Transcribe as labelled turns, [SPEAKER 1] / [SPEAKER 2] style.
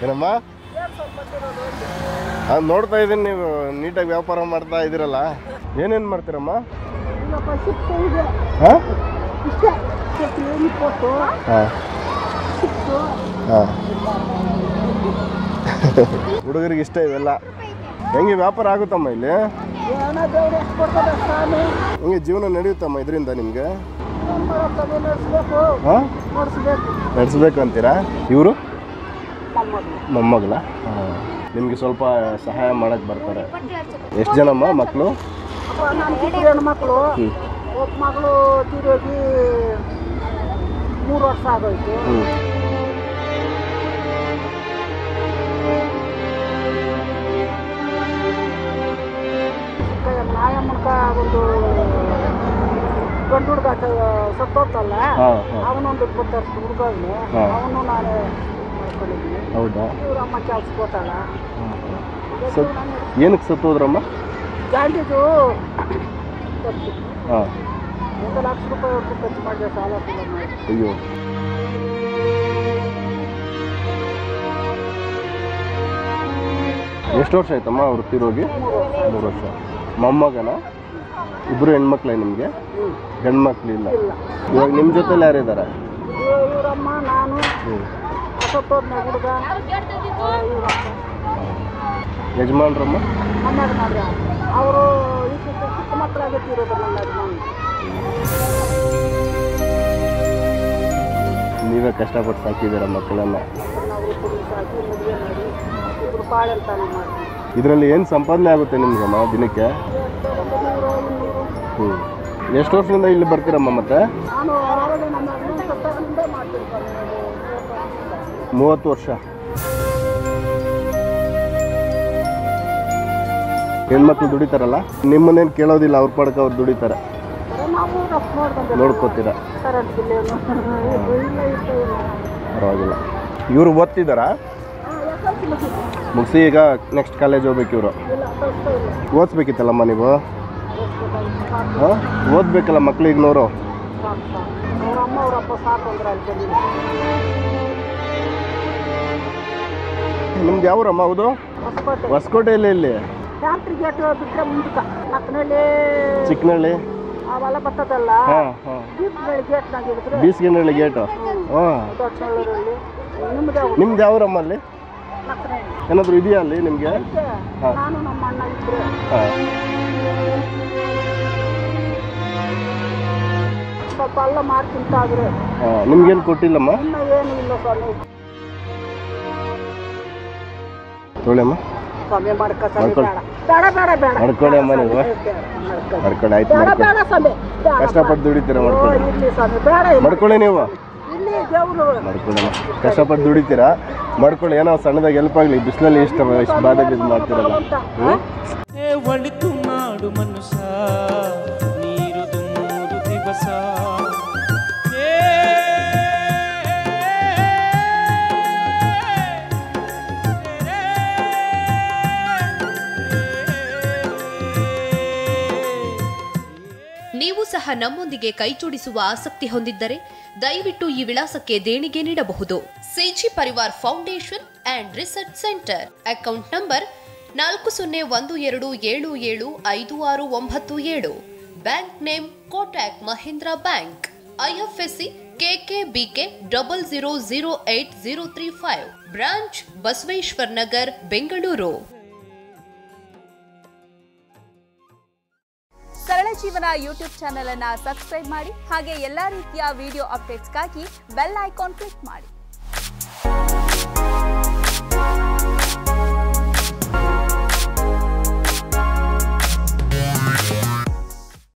[SPEAKER 1] ಏನಮ್ಮ ನೋಡ್ತಾ ಇದ್ದೀನಿ ನೀವು ನೀಟಾಗಿ ವ್ಯಾಪಾರ ಮಾಡ್ತಾ ಇದ್ದೀರಲ್ಲ ಏನೇನು ಮಾಡ್ತೀರಮ್ಮ ಹಾಂ ಹಾಂ ಹುಡುಗರಿಗೆ ಇಷ್ಟ ಇವೆಲ್ಲ ಹೆಂಗೆ ವ್ಯಾಪಾರ ಆಗುತ್ತಮ್ಮ ಇಲ್ಲಿ ಹೆಂಗೆ ಜೀವನ ನಡೆಯುತ್ತಮ್ಮ ಇದರಿಂದ ನಿಮಗೆ ಹಾಂ ನಡೆಸ್ಬೇಕು ಅಂತೀರಾ ಇವರು ಮೊಮ್ಮಗಳ ಹಾಂ ನಿಮಗೆ ಸ್ವಲ್ಪ ಸಹಾಯ ಮಾಡಕ್ಕೆ ಬರ್ತಾರೆ ಎಷ್ಟು ಜನಮ್ಮ ಮಕ್ಕಳು
[SPEAKER 2] ಮಕ್ಕಳು ಒಬ್ಬ ಮಗಳು ತಿರುಗಿ 3 ವರ್ಷ ಆಗೋಯ್ತು ನಾಯಮ್ಮನ ಒಂದು ಗಂಡು ಹುಡುಗ ಸತ್ತೋತಲ್ಲ ಅವನೊಂದು 20 ವರ್ಷ ಹುಡುಗ ಅವನು ನಾನೇ ಮಾಡ್ಕೊಂಡಿದ್ದೀನಿ.
[SPEAKER 1] ಹೌದಾ
[SPEAKER 2] ಇವ್ರಮ್ಮ ಕೆಲ್ಸಕ್ಕೆ ಹೋತಾಳ.
[SPEAKER 1] ಏನಕ್ಕೆ ಸತ್ತೋದ್ರಮ್ಮ?
[SPEAKER 2] ಗಾಂಡಿದು
[SPEAKER 1] ಹಾಂ
[SPEAKER 2] 1 ಲಕ್ಷ ರೂಪಾಯಿ ಖರ್ಚು ಮಾಡಿದೆ ಸಾಲ.
[SPEAKER 1] ಅಯ್ಯೋ ಎಷ್ಟು ವರ್ಷ ಆಯ್ತಮ್ಮ ಅವ್ರು ತಿರೋಗಿ? 3 ವರ್ಷ. ಮೊಮ್ಮಗನ? ಇಬ್ಬರು ಹೆಣ್ಮಕ್ಳೇ ನಿಮಗೆ? ಗಂಡು ಮಕ್ಳು ಇಲ್ಲ. ಇವಾಗ ನಿಮ್ಮ ಜೊತೆಲಿ ಯಾರಿದ್ದಾರೆ?
[SPEAKER 2] ಇವರಮ್ಮ ನಾನು ಸತ್ತೋದ್ನ ಹುಡುಗ
[SPEAKER 1] ಯಜಮಾನ್ರಮ್ಮ?
[SPEAKER 2] ಹನ್ನೆರಡು ಮಾಡ್ರಿ ಅವರು ಈ ಚಿಕ್ಕ ಮಕ್ಕಳಾಗೈತಿ ಇರೋದು ನನ್ನ ಯಜಮಾನ್.
[SPEAKER 1] ನೀವೇ ಕಷ್ಟಪಟ್ಟು ಸಾಕಿದ್ದೀರ ಮಕ್ಕಳನ್ನ.
[SPEAKER 2] ಸಾಕಿ ಮದುವೆ ಮಾಡಿ ಇಬ್ಬರು ಪಾಳೆಂತಾನ ಮಾಡಿ.
[SPEAKER 1] ಇದರಲ್ಲಿ ಏನು ಸಂಪಾದನೆ ಆಗುತ್ತೆ ನಿಮ್ಗಮ್ಮ ದಿನಕ್ಕೆ? ಎಷ್ಟು ವರ್ಷದಿಂದ ಇಲ್ಲಿ ಬರ್ತೀರಮ್ಮ ಮತ್ತೆ?
[SPEAKER 2] ನಾನು
[SPEAKER 1] 30 ವರ್ಷ. ಹೆಣ್ಮಕ್ಳು ದುಡಿತಾರಲ್ಲ, ನಿಮ್ಮನ್ನೇನು ಕೇಳೋದಿಲ್ಲ, ಅವ್ರ ಪಡ್ಕ ಅವ್ರು ದುಡಿತಾರೆ, ನೋಡ್ಕೋತೀರ. ಪರವಾಗಿಲ್ಲ. ಇವರು ಓದ್ತಿದ್ದಾರಾ? ಮುಗಿಸಿ ಈಗ ನೆಕ್ಸ್ಟ್ ಕಾಲೇಜ್ ಹೋಗ್ಬೇಕು ಇವರು. ಓದಿಸ್ಬೇಕಿತ್ತಲ್ಲಮ್ಮ ನೀವು? ಹಾಂ ಓದ್ಬೇಕಲ್ಲ ಮಕ್ಳು ಈಗಿನವರು. ನಿಮ್ದು ಯಾವ್ರಮ್ಮ? ಹೌದು ಹೊಸಕೋಟೆಯಲ್ಲಿ. ಇಲ್ಲಿ ಚಿಕ್ಕನಹಳ್ಳಿ
[SPEAKER 2] ಅವೆಲ್ಲ ಬರ್ತದಲ್ಲ
[SPEAKER 1] ಬೀಸ್ಗಿನಹಳ್ಳಿ ಗೇಟು. ಹಾಂ ನಿಮ್ದು ಯಾವ್ರಮ್ಮ ಅಲ್ಲಿ? ಏನಾದರೂ ಇದೆಯಾ ಅಲ್ಲಿ ನಿಮಗೆ? ಹಾಂ
[SPEAKER 2] ನಾನು ನಮ್ಮ ಅಣ್ಣ ಇಬ್ಬರು.
[SPEAKER 1] ಹಾಂ
[SPEAKER 2] ಸ್ವಲ್ಪ ಎಲ್ಲ ಮಾಡಿ ತಿಂತಾದ್ರೆ.
[SPEAKER 1] ಹಾಂ ನಿಮ್ಗೇನು ಕೊಟ್ಟಿಲ್ಲಮ್ಮ?
[SPEAKER 2] ಇನ್ನು ಏನು ಇಲ್ಲ ಸ್ವಾಮಿ.
[SPEAKER 1] ತೊಳೆಯಮ್ಮ
[SPEAKER 2] ಸ್ವಾಮಿ ಮಾಡ್ಕ ಸ್ವಾಮಿ. ಬೇಡ ಬೇಡ ಬೇಡ
[SPEAKER 1] ಮಾಡ್ಕೊಳ್ಳಿ ಅಮ್ಮ ನೀವು. ಮಾಡ್ಕೊಳ್ಳಿ ಆಯ್ತು. ಮಾಡ್ಕೊಳ್ಳಿ ಕಷ್ಟಪಟ್ಟು ದುಡಿತೀರ. ಮಾಡ್ಕೊಳ್ಳಿ
[SPEAKER 2] ಇಲ್ಲಿ ಸ್ವಾಮಿ ಬೇಡ
[SPEAKER 1] ಮಾಡ್ಕೊಳ್ಳಿ ನೀವು.
[SPEAKER 2] ಇಲ್ಲಿ ದೇವರು
[SPEAKER 1] ಮಾಡ್ಕೊಳ್ಳಿ ಕಷ್ಟಪಟ್ಟು ದುಡಿತೀರಾ. ಮಾಡ್ಕೊಳ್ಳಿ ಏನೋ ಸಣ್ಣದಾಗಿ ಹೆಲ್ಪ್ ಆಗಲಿ. ಬಿಸಿಲಲ್ಲಿ ಇಷ್ಟು ಬಾಧೆ ಬಿದ್ದು ಮಾಡ್ತೀರಲ್ಲ.
[SPEAKER 3] ಒಳಿತು ಮಾಡು ಮನುಷ್ಯ ನೀರುದು 3 ದಿವಸ.
[SPEAKER 4] ನೀವು ಸಹ ನಮ್ಮೊಂದಿಗೆ ಕೈಜೋಡಿಸುವ ಆಸಕ್ತಿ ಹೊಂದಿದ್ದರೆ ದಯವಿಟ್ಟು ಈ ವಿಳಾಸಕ್ಕೆ ದೇಣಿಗೆ ನೀಡಬಹುದು. CG Parivar foundation and research centre. Account number 4012775697. Bank name Kotak Mahindra bank. IFSC KKBK 000803 branch Basaveshwara Nagar, Bengaluru.
[SPEAKER 5] Sarala Jeevana YouTube channel ಅನ್ನು ಸಬ್ಸ್ಕ್ರೈಬ್ ಮಾಡಿ. ಹಾಗೆ ಎಲ್ಲಾ ರೀತಿಯ ವಿಡಿಯೋ ಅಪ್ಡೇಟ್ಸ್ಗಾಗಿ ಬೆಲ್ ಐಕಾನ್ ಕ್ಲಿಕ್ ಮಾಡಿ.